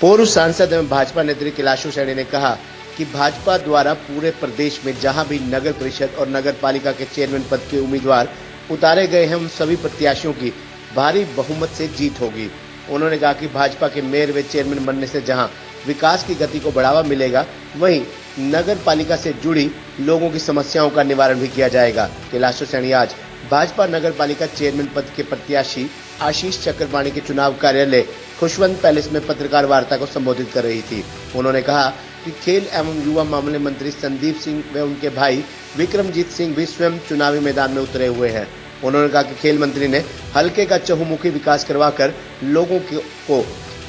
पूर्व सांसद एवं भाजपा नेत्री कैलाशु सैनी ने कहा कि भाजपा द्वारा पूरे प्रदेश में जहां भी नगर परिषद और नगर पालिका के चेयरमैन पद के उम्मीदवार उतारे गए हैं, उन सभी प्रत्याशियों की भारी बहुमत से जीत होगी। उन्होंने कहा कि भाजपा के मेयर व चेयरमैन बनने से जहां विकास की गति को बढ़ावा मिलेगा, वहीं नगर पालिका से जुड़ी लोगों की समस्याओं का निवारण भी किया जाएगा। कैलाशु सैनी आज भाजपा नगर पालिका चेयरमैन पद के प्रत्याशी आशीष चक्रपाणी के चुनाव कार्यालय खुशवंत पैलेस में पत्रकार वार्ता को संबोधित कर रही थी। उन्होंने कहा कि खेल एवं युवा मामले मंत्री संदीप सिंह व उनके भाई विक्रमजीत सिंह भी स्वयं चुनावी मैदान में उतरे हुए हैं। उन्होंने कहा कि खेल मंत्री ने हल्के का चहुमुखी विकास करवाकर लोगों को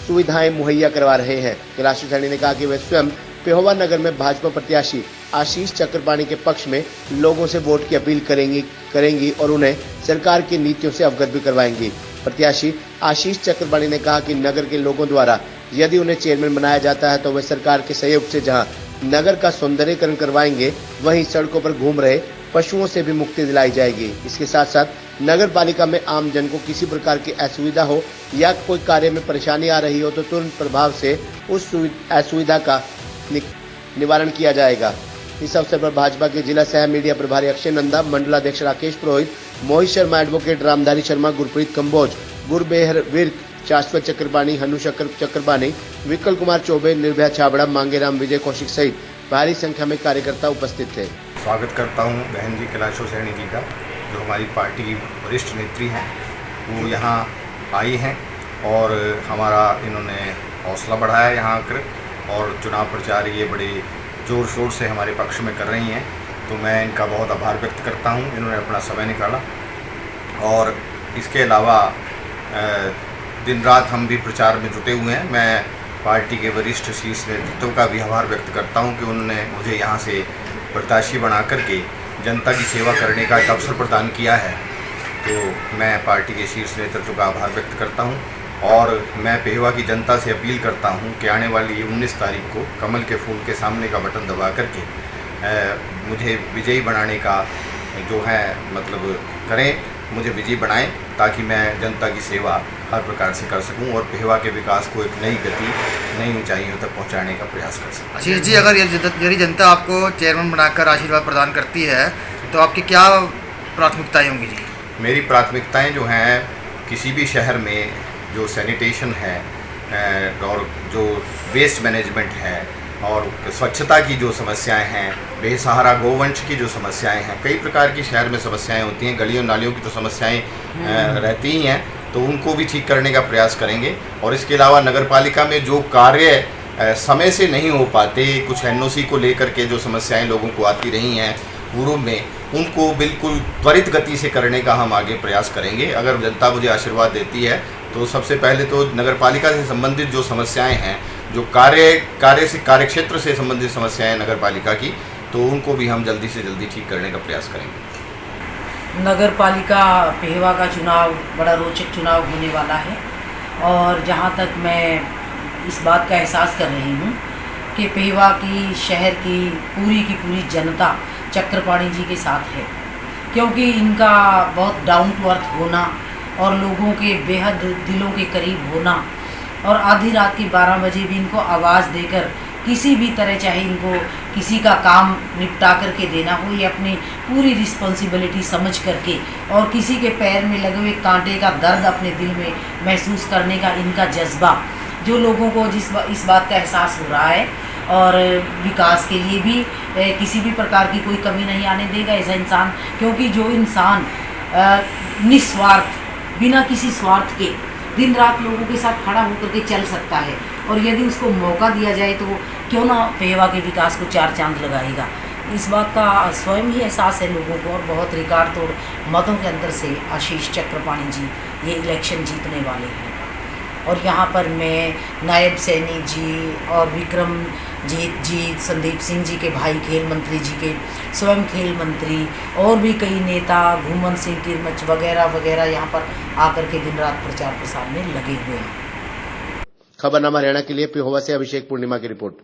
सुविधाएं मुहैया करवा रहे हैं। कैलाशु सैनी ने कहा कि वे स्वयं पेहोवा नगर में भाजपा प्रत्याशी आशीष चक्रपाणी के पक्ष में लोगों से वोट की अपील करेंगी और उन्हें सरकार की नीतियों से अवगत भी करवाएंगी। प्रत्याशी आशीष चक्रपाणी ने कहा कि नगर के लोगों द्वारा यदि उन्हें चेयरमैन बनाया जाता है तो वे सरकार के सहयोग से जहां नगर का सौंदर्यीकरण करवाएंगे, वहीं सड़कों पर घूम रहे पशुओं से भी मुक्ति दिलाई जाएगी। इसके साथ साथ नगर पालिका में आम जन को किसी प्रकार की असुविधा हो या कोई कार्य में परेशानी आ रही हो तो तुरंत प्रभाव से उस असुविधा का निवारण किया जाएगा। इस अवसर पर भाजपा के जिला सह मीडिया प्रभारी अक्षय नंदा, मंडलाध्यक्ष राकेश पुरोहित, मोहित शर्मा, एडवोकेट रामधारी शर्मा, गुरप्रीत कंबोज, गुरबेहर विर्क, शाश्वत चक्रपाणी, हनु चक्रपाणी, विकल कुमार चौबे, निर्भया छाबड़ा, मांगेराम, विजय कौशिक सहित भारी संख्या में कार्यकर्ता उपस्थित थे। स्वागत करता हूं बहन जी कैलाशु सैनी जी का, जो हमारी पार्टी की वरिष्ठ नेत्री हैं। वो यहाँ आई हैं और हमारा इन्होंने हौसला बढ़ाया यहाँ आकर, और चुनाव प्रचार ये बड़े ज़ोर शोर से हमारे पक्ष में कर रही हैं। तो मैं इनका बहुत आभार व्यक्त करता हूँ, इन्होंने अपना समय निकाला। और इसके अलावा दिन रात हम भी प्रचार में जुटे हुए हैं। मैं पार्टी के वरिष्ठ शीर्ष नेतृत्व का भी आभार व्यक्त करता हूं कि उन्होंने मुझे यहां से प्रत्याशी बना करके जनता की सेवा करने का एक अवसर प्रदान किया है। तो मैं पार्टी के शीर्ष नेतृत्व का आभार व्यक्त करता हूं और मैं पेहोवा की जनता से अपील करता हूं कि आने वाली 19 तारीख को कमल के फूल के सामने का बटन दबा करके मुझे विजयी बनाने का जो है करें, मुझे विजयी बनाएं, ताकि मैं जनता की सेवा हर प्रकार से कर सकूं और पेहोवा के विकास को एक नई गति, नई ऊंचाइयों तक पहुंचाने का प्रयास कर सकूं। आशीष जी, अगर यदि जनता आपको चेयरमैन बनाकर आशीर्वाद प्रदान करती है तो आपकी क्या प्राथमिकताएं होंगी जी? मेरी प्राथमिकताएं जो हैं, किसी भी शहर में जो सैनिटेशन है और जो वेस्ट मैनेजमेंट है और स्वच्छता की जो समस्याएं हैं, बेसहारा गोवंश की जो समस्याएं हैं, कई प्रकार की शहर में समस्याएं होती हैं, गलियों नालियों की तो समस्याएं रहती ही हैं, तो उनको भी ठीक करने का प्रयास करेंगे। और इसके अलावा नगर पालिका में जो कार्य समय से नहीं हो पाते, कुछ एनओसी को लेकर के जो समस्याएं लोगों को आती रही हैं पूर्व में, उनको बिल्कुल त्वरित गति से करने का हम आगे प्रयास करेंगे। अगर जनता मुझे आशीर्वाद देती है तो सबसे पहले तो नगर पालिका से संबंधित जो समस्याएं हैं, जो कार्य क्षेत्र से संबंधित समस्याएं नगर पालिका की, तो उनको भी हम जल्दी से जल्दी ठीक करने का प्रयास करेंगे। नगर पालिका पेहोवा का चुनाव बड़ा रोचक चुनाव होने वाला है और जहां तक मैं इस बात का एहसास कर रही हूं कि पेहोवा की शहर की पूरी जनता चक्रपाणी जी के साथ है, क्योंकि इनका बहुत डाउन टू अर्थ होना और लोगों के बेहद दिलों के करीब होना और आधी रात की 12 बजे भी इनको आवाज़ देकर किसी भी तरह, चाहे इनको किसी का काम निपटा करके देना हो, ये अपनी पूरी रिस्पॉन्सिबिलिटी समझ करके और किसी के पैर में लगे हुए कांटे का दर्द अपने दिल में महसूस करने का इनका जज्बा, जो लोगों को इस बात का एहसास हो रहा है और विकास के लिए भी किसी भी प्रकार की कोई कमी नहीं आने देगा ऐसा इंसान। क्योंकि जो इंसान निस्वार्थ, बिना किसी स्वार्थ के दिन रात लोगों के साथ खड़ा होकर के चल सकता है और यदि उसको मौका दिया जाए तो क्यों ना पेहोवा के विकास को 4 चांद लगाएगा। इस बात का स्वयं ही एहसास है लोगों को और बहुत रिकॉर्ड तोड़ मतों के अंदर से आशीष चक्रपाणी जी ये इलेक्शन जीतने वाले हैं। और यहाँ पर मैं नायब सैनी जी और विक्रमजीत जी, संदीप सिंह जी के भाई खेल मंत्री जी के स्वयं खेल मंत्री और भी कई नेता, घूमन सिंह किरमच वगैरह यहाँ पर आकर के दिन रात प्रचार प्रसार में लगे हुए हैं। खबरनामा हरियाणा के लिए पेहोवा से अभिषेक पूर्णिमा की रिपोर्ट।